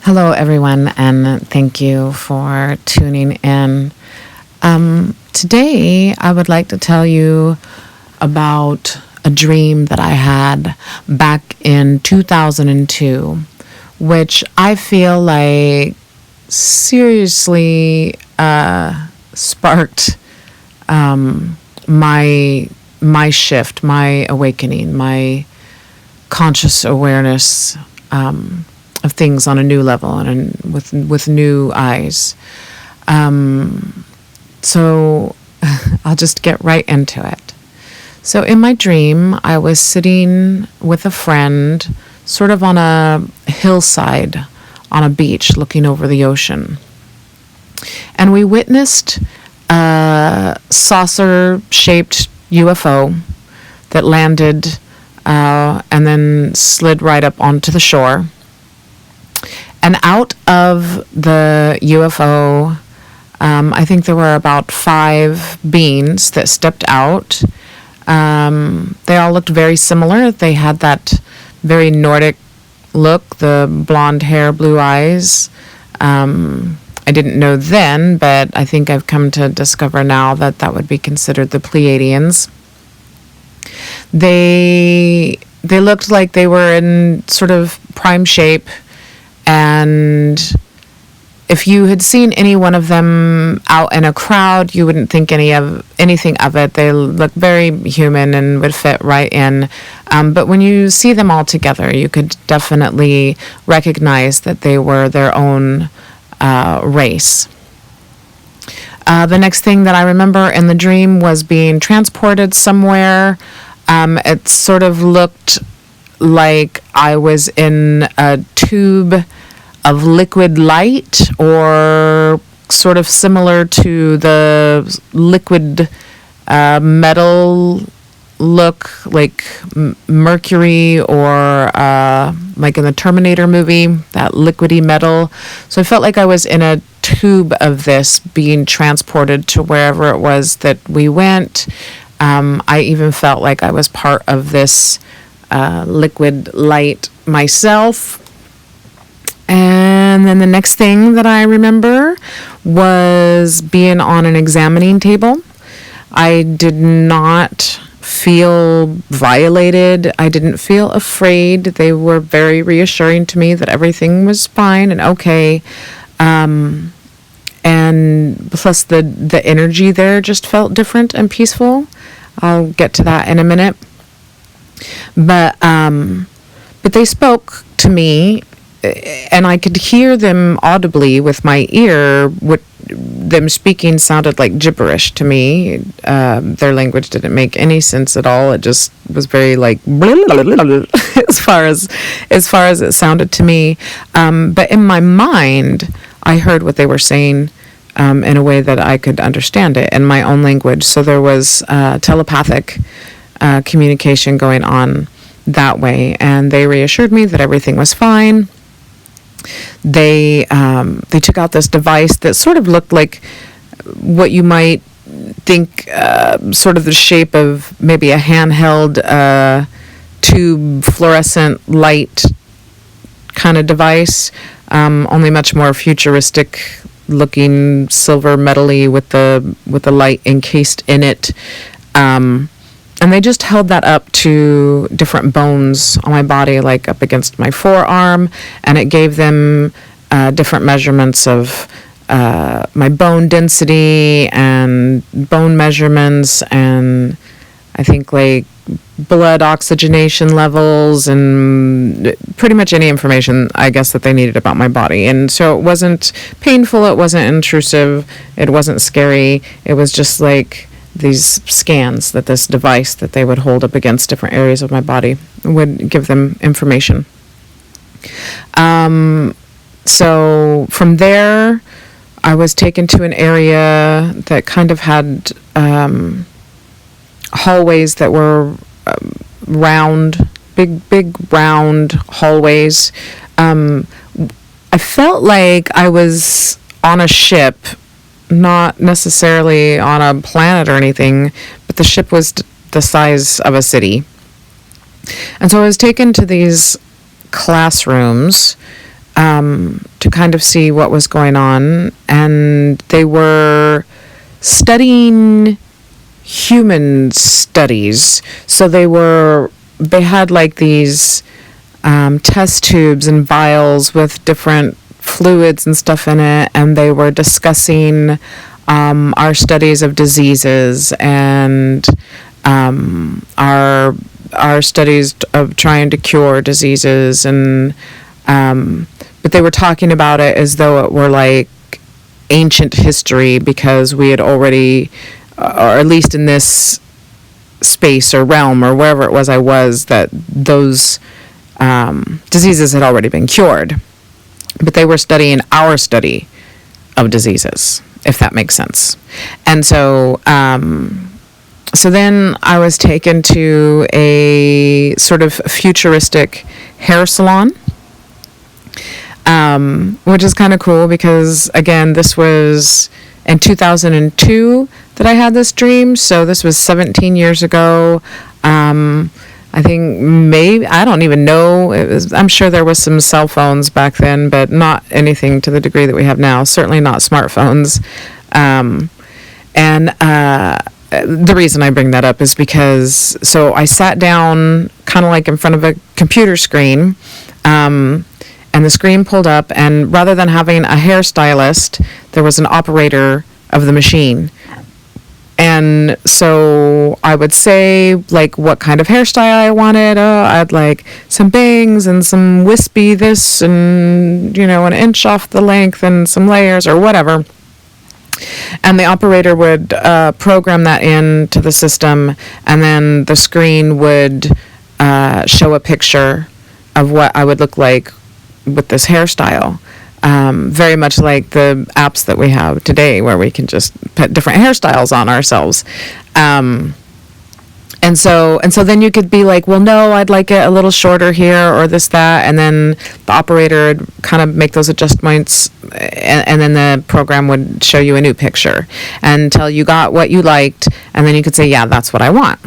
Hello, everyone, and thank you for tuning in. Today, I would like to tell you about a dream that I had back in 2002, which I feel like seriously sparked my shift, my awakening, my conscious awareness of things on a new level and with new eyes. So I'll just get right into it. So in my dream, I was sitting with a friend sort of on a hillside on a beach looking over the ocean. And we witnessed a saucer-shaped UFO that landed and then slid right up onto the shore. And out of the UFO, I think there were about 5 beings that stepped out. They all looked very similar. They had that very Nordic look, the blonde hair, blue eyes. I didn't know then, but I think I've come to discover now that that would be considered the Pleiadians. They looked like they were in sort of prime shape. And if you had seen any one of them out in a crowd, you wouldn't think anything of it. They look very human and would fit right in. But when you see them all together, you could definitely recognize that they were their own race. The next thing that I remember in the dream was being transported somewhere. It sort of looked like I was in a tube of liquid light, or sort of similar to the liquid metal look, like mercury, or like in the Terminator movie, that liquidy metal. So I felt like I was in a tube of this being transported to wherever it was that we went. I even felt like I was part of this liquid light myself. And then the next thing that I remember was being on an examining table. I did not feel violated. I didn't feel afraid. They were very reassuring to me that everything was fine and okay. And plus the energy there just felt different and peaceful. I'll get to that in a minute. But they spoke to me, and I could hear them audibly with my ear. What them speaking sounded like gibberish to me. Their language didn't make any sense at all. It just was very like as far as it sounded to me. But in my mind, I heard what they were saying in a way that I could understand it in my own language. So there was telepathic communication going on that way, and they reassured me that everything was fine. They took out this device that sort of looked like what you might think, sort of the shape of maybe a handheld tube fluorescent light kind of device, only much more futuristic looking, silver metally with the light encased in it. And they just held that up to different bones on my body, like up against my forearm, and it gave them different measurements of my bone density and bone measurements, and I think like blood oxygenation levels and pretty much any information, I guess, that they needed about my body. And so it wasn't painful, it wasn't intrusive, it wasn't scary. It was just like these scans that this device that they would hold up against different areas of my body would give them information. So from there, I was taken to an area that kind of had hallways that were round, big round hallways. I felt like I was on a ship, not necessarily on a planet or anything, but the ship was the size of a city. And so I was taken to these classrooms to kind of see what was going on, and they were studying human studies. So they had like these test tubes and vials with different fluids and stuff in it, and they were discussing our studies of diseases and our studies of trying to cure diseases, and but they were talking about it as though it were like ancient history, because we had already, or at least in this space or realm or wherever it was I was, that those diseases had already been cured. But they were studying our study of diseases, if that makes sense. And so so then I was taken to a sort of futuristic hair salon, which is kind of cool because, again, this was in 2002 that I had this dream. So this was 17 years ago. I think maybe, I don't even know. I'm sure there was some cell phones back then, but not anything to the degree that we have now. Certainly not smartphones. The reason I bring that up is because, so I sat down kind of like in front of a computer screen, and the screen pulled up, and rather than having a hairstylist, there was an operator of the machine. And so I would say, like, what kind of hairstyle I wanted. I'd like some bangs and some wispy this and, an inch off the length and some layers or whatever. And the operator would program that into the system, and then the screen would show a picture of what I would look like with this hairstyle. Very much like the apps that we have today, where we can just put different hairstyles on ourselves. And so then you could be like, well, no, I'd like it a little shorter here or this, that. And then the operator would kind of make those adjustments, and then the program would show you a new picture until you got what you liked. And then you could say, yeah, that's what I want.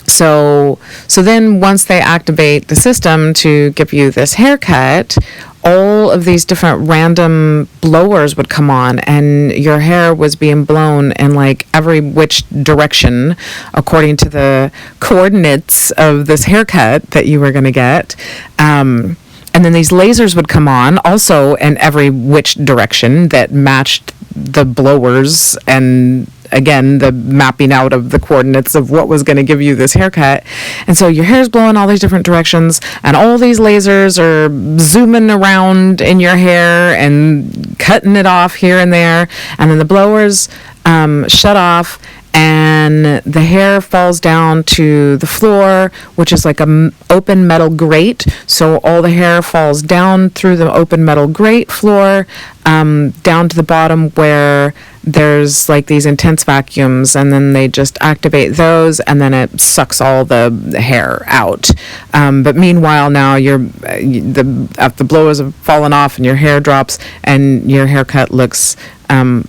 So then once they activate the system to give you this haircut, all of these different random blowers would come on, and your hair was being blown in like every which direction according to the coordinates of this haircut that you were going to get. And then these lasers would come on also in every which direction that matched the blowers, and again, the mapping out of the coordinates of what was going to give you this haircut. And so your hair's blowing all these different directions, and all these lasers are zooming around in your hair and cutting it off here and there. And then the blowers shut off, and the hair falls down to the floor, which is like a open metal grate. So all the hair falls down through the open metal grate floor, down to the bottom where there's like these intense vacuums, and then they just activate those, and then it sucks all the hair out. But meanwhile, now the blowers have fallen off, and your hair drops, and your haircut looks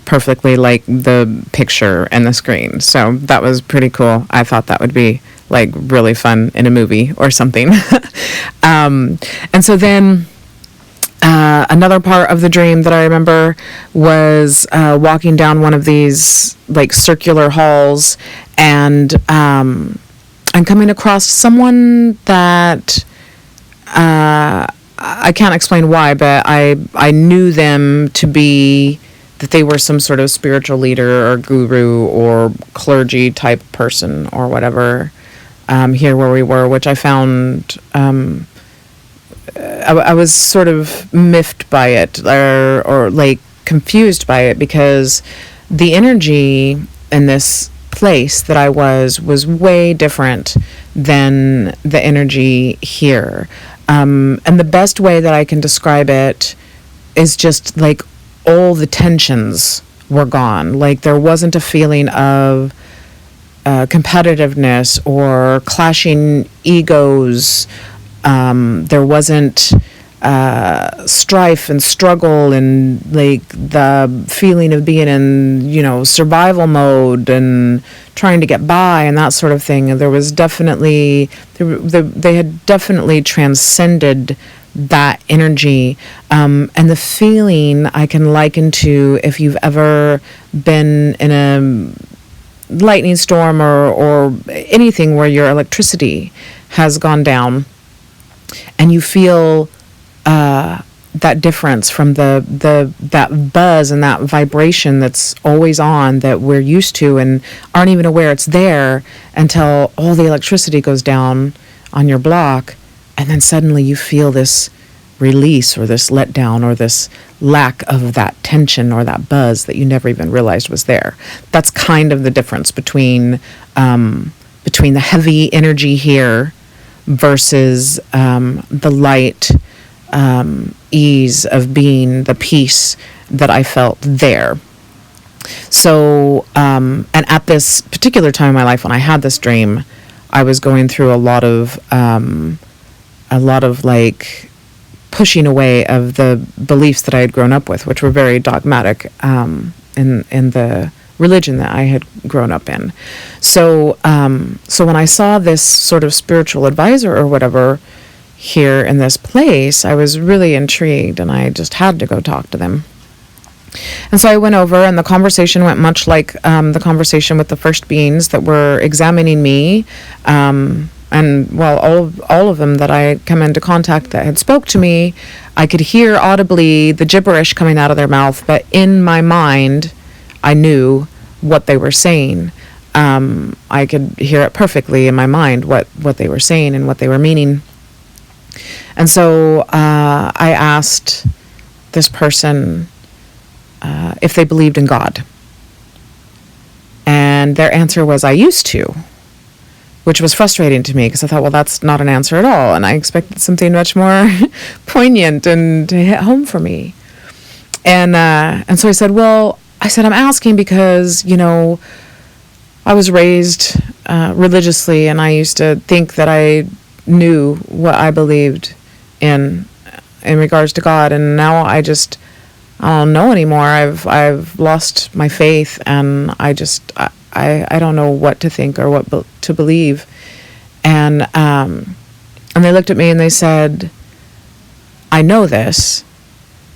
perfectly like the picture and the screen. So that was pretty cool. I thought that would be like really fun in a movie or something. And so then another part of the dream that I remember was walking down one of these like circular halls, and I'm coming across someone that I can't explain why, but I knew them to be that they were some sort of spiritual leader or guru or clergy type person or whatever, here where we were, which I found, I was sort of miffed by it, or like confused by it, because the energy in this place that I was way different than the energy here. And the best way that I can describe it is just like all the tensions were gone. Like there wasn't a feeling of competitiveness or clashing egos. There wasn't strife and struggle and like the feeling of being in, survival mode and trying to get by and that sort of thing. And there was definitely, they had definitely transcended that energy. And the feeling I can liken to if you've ever been in a lightning storm or anything where your electricity has gone down, and you feel that difference from that buzz and that vibration that's always on, that we're used to and aren't even aware it's there until all the electricity goes down on your block, and then suddenly you feel this release or this letdown or this lack of that tension or that buzz that you never even realized was there. That's kind of the difference between the heavy energy here versus the light ease of being, the peace that I felt there. So, and at this particular time in my life when I had this dream, I was going through a lot of like pushing away of the beliefs that I had grown up with, which were very dogmatic in the religion that I had grown up in. So when I saw this sort of spiritual advisor or whatever here in this place, I was really intrigued, and I just had to go talk to them. And so I went over, and the conversation went much like the conversation with the first beings that were examining me. And well, all of them that I had come into contact that had spoke to me, I could hear audibly the gibberish coming out of their mouth, but in my mind, I knew what they were saying. I could hear it perfectly in my mind, what they were saying and what they were meaning. And so I asked this person if they believed in God. And their answer was, I used to, which was frustrating to me because I thought, well, that's not an answer at all. And I expected something much more poignant and to hit home for me. And so I said, I'm asking because, I was raised religiously, and I used to think that I knew what I believed in regards to God, and now I don't know anymore. I've lost my faith, and I don't know what to think or what to believe. And they looked at me and they said, I know this,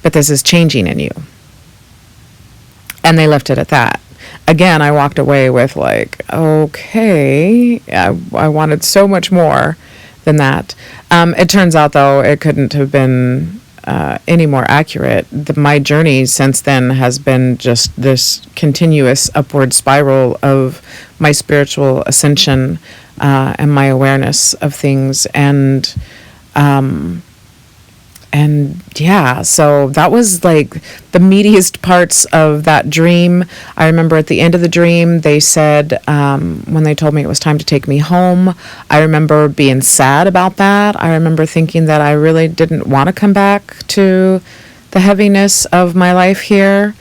but this is changing in you. And they left it at that. Again, I walked away with like, okay, I wanted so much more than that. It turns out, though, it couldn't have been any more accurate. My journey since then has been just this continuous upward spiral of my spiritual ascension and my awareness of things. And yeah, so that was like the meatiest parts of that dream. I remember at the end of the dream, they said, when they told me it was time to take me home, I remember being sad about that. I remember thinking that I really didn't want to come back to the heaviness of my life here.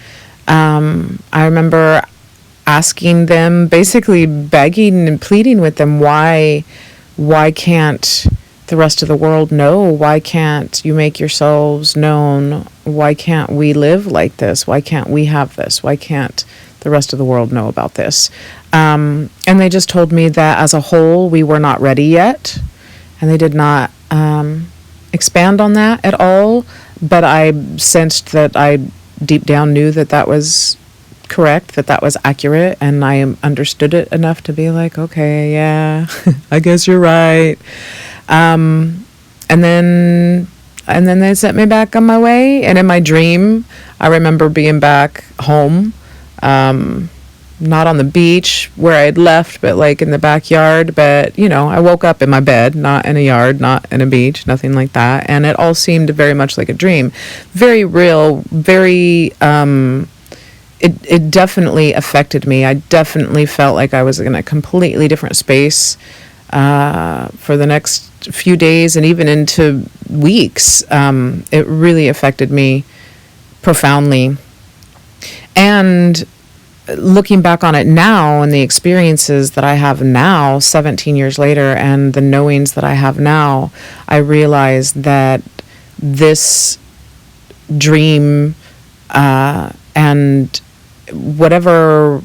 I remember asking them, basically begging and pleading with them, why can't the rest of the world know? Why can't you make yourselves known? Why can't we live like this? Why can't we have this? Why can't the rest of the world know about this? And they just told me that as a whole, we were not ready yet. And they did not expand on that at all. But I sensed that I deep down knew that was correct, that was accurate. And I understood it enough to be like, okay, yeah, I guess you're right. And then they sent me back on my way. And in my dream, I remember being back home, not on the beach where I'd left, but like in the backyard. But, I woke up in my bed, not in a yard, not in a beach, nothing like that. And it all seemed very much like a dream. Very real, very, it definitely affected me. I definitely felt like I was in a completely different space for the next few days and even into weeks. It really affected me profoundly. And looking back on it now and the experiences that I have now, 17 years later, and the knowings that I have now, I realize that this dream and whatever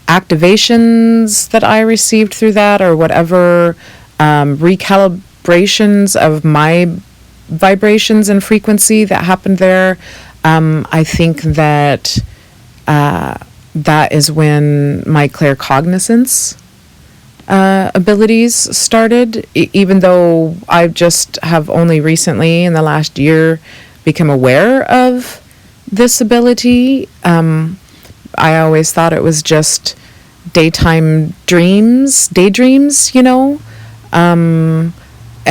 activations that I received through that, or whatever recalibrations of my vibrations and frequency that happened there. I think that that is when my claircognizance abilities started, even though I just have only recently in the last year become aware of this ability. I always thought it was just daydreams,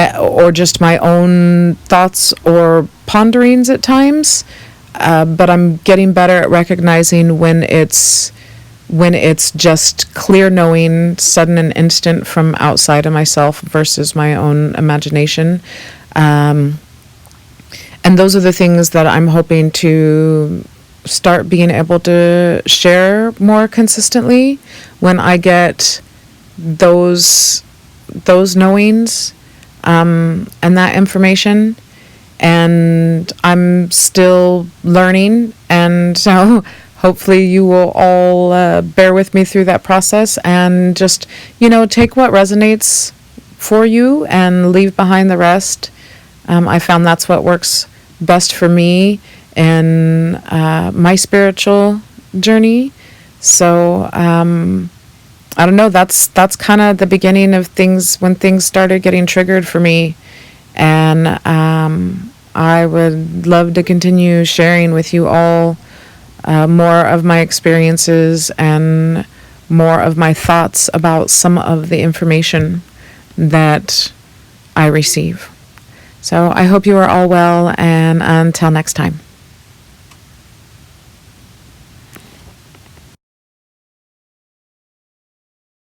or just my own thoughts or ponderings at times. But I'm getting better at recognizing when it's just clear knowing, sudden and instant from outside of myself versus my own imagination. And those are the things that I'm hoping to start being able to share more consistently when I get those knowings and that information. And I'm still learning, and so hopefully you will all bear with me through that process and just, take what resonates for you and leave behind the rest. I found that's what works best for me in my spiritual journey. So I don't know, that's kind of the beginning of things, when things started getting triggered for me. And I would love to continue sharing with you all more of my experiences and more of my thoughts about some of the information that I receive. So I hope you are all well, and until next time.